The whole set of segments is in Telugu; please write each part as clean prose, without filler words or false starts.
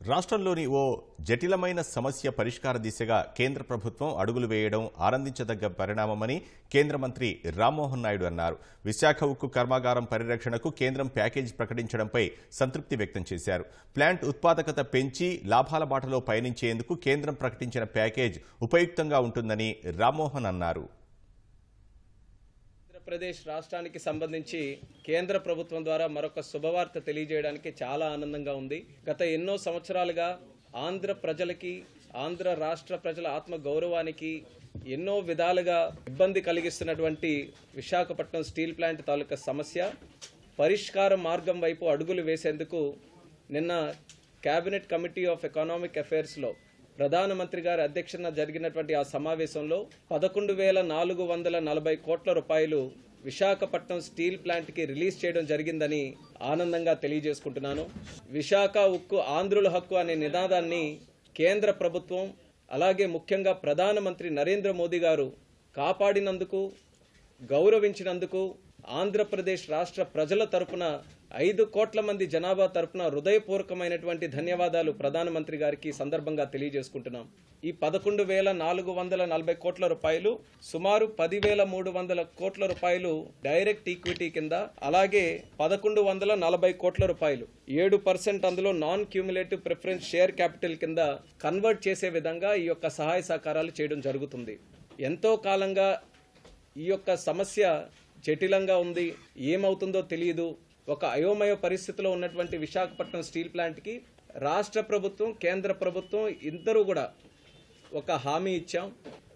రాష్ట్రంలోని ఓ జటిలమైన సమస్య పరిష్కార దిశగా కేంద్ర ప్రభుత్వం అడుగులు వేయడం ఆనందించదగ్గ పరిణామమని కేంద్ర మంత్రి రామ్మోహన్ నాయుడు అన్నారు. విశాఖ ఉక్కు కర్మాగారం పరిరక్షణకు కేంద్రం ప్యాకేజీ ప్రకటించడంపై సంతృప్తి వ్యక్తం చేశారు. ప్లాంట్ ఉత్పాదకత పెంచి లాభాల బాటలో పయనించేందుకు కేంద్రం ప్రకటించిన ప్యాకేజ్ ఉపయుక్తంగా ఉంటుందని రామ్మోహన్ అన్నారు. ఆంధ్రప్రదేశ్ రాష్ట్రానికి సంబంధించి కేంద్ర ప్రభుత్వం ద్వారా మరొక శుభవార్త తెలియజేయడానికి చాలా ఆనందంగా ఉంది. గత ఎన్నో సంవత్సరాలుగా ఆంధ్ర ప్రజలకి, ఆంధ్ర రాష్ట్ర ప్రజల ఆత్మ గౌరవానికి ఎన్నో విధాలుగా ఇబ్బంది కలిగిస్తున్నటువంటి విశాఖపట్నం స్టీల్ ప్లాంట్ తాలూకా సమస్య పరిష్కార మార్గం వైపు అడుగులు వేసేందుకు నిన్న కేబినెట్ కమిటీ ఆఫ్ ఎకనామిక్ అఫైర్స్లో ప్రధానమంత్రి గారి అధ్యక్షతన జరిగినటువంటి ఆ సమావేశంలో 11,440 కోట్ల రూపాయలు విశాఖపట్నం స్టీల్ ప్లాంట్కి రిలీజ్ చేయడం జరిగిందని ఆనందంగా తెలియజేసుకుంటున్నాను. విశాఖ ఉక్కు ఆంధ్రుల హక్కు అనే నినాదాన్ని కేంద్ర ప్రభుత్వం అలాగే ముఖ్యంగా ప్రధానమంత్రి నరేంద్ర మోదీ గారు కాపాడినందుకు, గౌరవించినందుకు ఆంధ్రప్రదేశ్ రాష్ట్ర ప్రజల తరపున 5 కోట్ల మంది జనాభా తరపున హృదయపూర్వకమైనటువంటి ధన్యవాదాలు ప్రధానమంత్రి గారికి సందర్భంగా తెలియజేసుకుంటున్నాం. ఈ 11,440 కోట్ల రూపాయలు సుమారు 10,300 కోట్ల రూపాయలు డైరెక్ట్ ఈక్విటీ కింద, అలాగే 1,140 కోట్ల రూపాయలు 7% అందులో non cumulative preference share capital కింద కన్వర్ట్ చేసే విధంగా ఈ యొక్క సహాయ సహకారాలు చేయడం జరుగుతుంది. ఎంతో కాలంగా ఈ యొక్క సమస్య జటిలంగా ఉంది, ఏమవుతుందో తెలియదు. ఒక అయోమయ పరిస్థితిలో ఉన్నటువంటి విశాఖపట్నం స్టీల్ ప్లాంట్కి రాష్ట్ర ప్రభుత్వం, కేంద్ర ప్రభుత్వం ఇద్దరు కూడా ఒక హామీ ఇచ్చాం.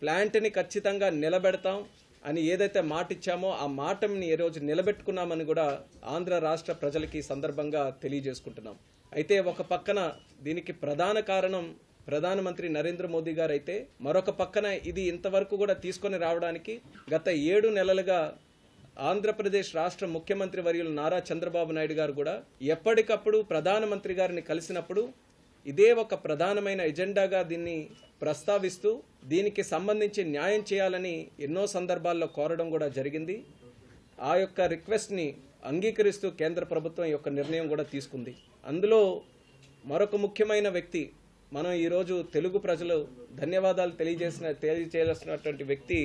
ప్లాంట్ని ఖచ్చితంగా నిలబెడతాం అని ఏదైతే మాట ఇచ్చామో ఆ మాటని ఈరోజు నిలబెట్టుకున్నామని కూడా ఆంధ్ర రాష్ట్ర ప్రజలకి సందర్భంగా తెలియజేసుకుంటున్నాం. అయితే ఒక పక్కన దీనికి ప్రధాన కారణం ప్రధానమంత్రి నరేంద్ర మోదీ గారు అయితే, మరొక పక్కన ఇది ఇంతవరకు కూడా తీసుకొని రావడానికి గత 7 నెలలుగా ఆంధ్రప్రదేశ్ రాష్ట్ర ముఖ్యమంత్రి వర్యులు నారా చంద్రబాబు నాయుడు గారు కూడా ఎప్పటికప్పుడు ప్రధానమంత్రి గారిని కలిసినప్పుడు ఇదే ఒక ప్రధానమైన ఎజెండాగా దీన్ని ప్రస్తావిస్తూ దీనికి సంబంధించి న్యాయం చేయాలని ఎన్నో సందర్భాల్లో కోరడం కూడా జరిగింది. ఆ యొక్క రిక్వెస్ట్ని అంగీకరిస్తూ కేంద్ర ప్రభుత్వం యొక్క నిర్ణయం కూడా తీసుకుంది. అందులో మరొక ముఖ్యమైన వ్యక్తి, మనం ఈరోజు తెలుగు ప్రజలు ధన్యవాదాలు తెలియజేయాల్సినటువంటి వ్యక్తి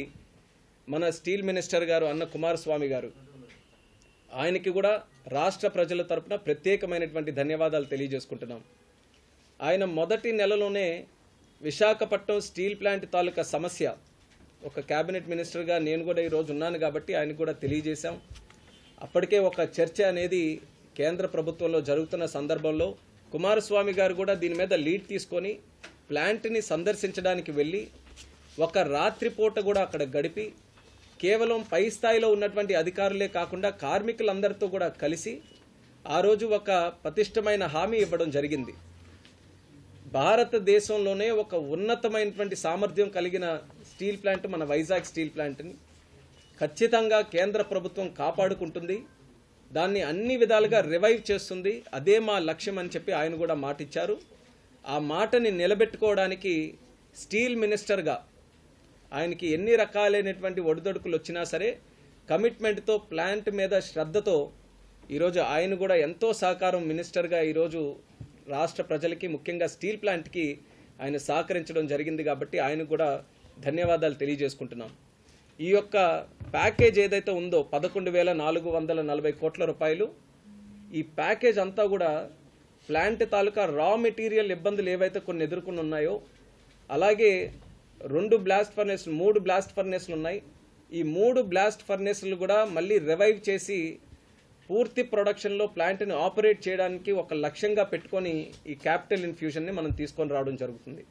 మన స్టీల్ మినిస్టర్ గారు అన్న కుమారస్వామి గారు. ఆయనకి కూడా రాష్ట్ర ప్రజల తరపున ప్రత్యేకమైనటువంటి ధన్యవాదాలు తెలియజేసుకుంటున్నాం. ఆయన మొదటి నెలలోనే విశాఖపట్నం స్టీల్ ప్లాంట్ తాలూకా సమస్య ఒక కేబినెట్ మినిస్టర్గా నేను కూడా ఈరోజు ఉన్నాను కాబట్టి ఆయనకు కూడా తెలియజేశాం. అప్పటికే ఒక చర్చ అనేది కేంద్ర ప్రభుత్వంలో జరుగుతున్న సందర్భంలో కుమారస్వామి గారు కూడా దీని మీద లీడ్ తీసుకొని ప్లాంట్ని సందర్శించడానికి వెళ్ళి ఒక రాత్రిపూట కూడా అక్కడ గడిపి కేవలం పై స్థాయిలో ఉన్నటువంటి అధికారులే కాకుండా కార్మికులందరితో కూడా కలిసి ఆ రోజు ఒక పటిష్టమైన హామీ ఇవ్వడం జరిగింది. భారతదేశంలోనే ఒక ఉన్నతమైనటువంటి సామర్థ్యం కలిగిన స్టీల్ ప్లాంట్ మన వైజాగ్ స్టీల్ ప్లాంట్ని ఖచ్చితంగా కేంద్ర ప్రభుత్వం కాపాడుకుంటుంది, దాన్ని అన్ని విధాలుగా రివైవ్ చేస్తుంది, అదే మా లక్ష్యం అని చెప్పి ఆయన కూడా మాటిచ్చారు. ఆ మాటని నిలబెట్టుకోవడానికి స్టీల్ మినిస్టర్గా ఆయనకి ఎన్ని రకాలైనటువంటి ఒడిదొడుకులు వచ్చినా సరే కమిట్మెంట్తో, ప్లాంట్ మీద శ్రద్ధతో ఈరోజు ఆయన కూడా ఎంతో సహకారం మినిస్టర్గా ఈరోజు రాష్ట్ర ప్రజలకి, ముఖ్యంగా స్టీల్ ప్లాంట్కి ఆయన సహకరించడం జరిగింది. కాబట్టి ఆయన కూడా ధన్యవాదాలు తెలియజేసుకుంటున్నాం. ఈ యొక్క ప్యాకేజ్ ఏదైతే ఉందో 11,440 కోట్ల రూపాయలు, ఈ ప్యాకేజ్ అంతా కూడా ప్లాంట్ తాలూకా రా మెటీరియల్ ఇబ్బందులు ఏవైతే కొన్ని ఎదుర్కొని ఉన్నాయో, అలాగే 3 బ్లాస్ట్ ఫర్నేస్లు ఉన్నాయి. ఈ 3 బ్లాస్ట్ ఫర్నేస్లు కూడా మళ్ళీ రివైవ్ చేసి పూర్తి ప్రొడక్షన్లో ప్లాంట్ని ఆపరేట్ చేయడానికి ఒక లక్ష్యంగా పెట్టుకొని ఈ క్యాపిటల్ ఇన్ఫ్యూజన్ని మనం తీసుకొని రావడం జరుగుతుంది.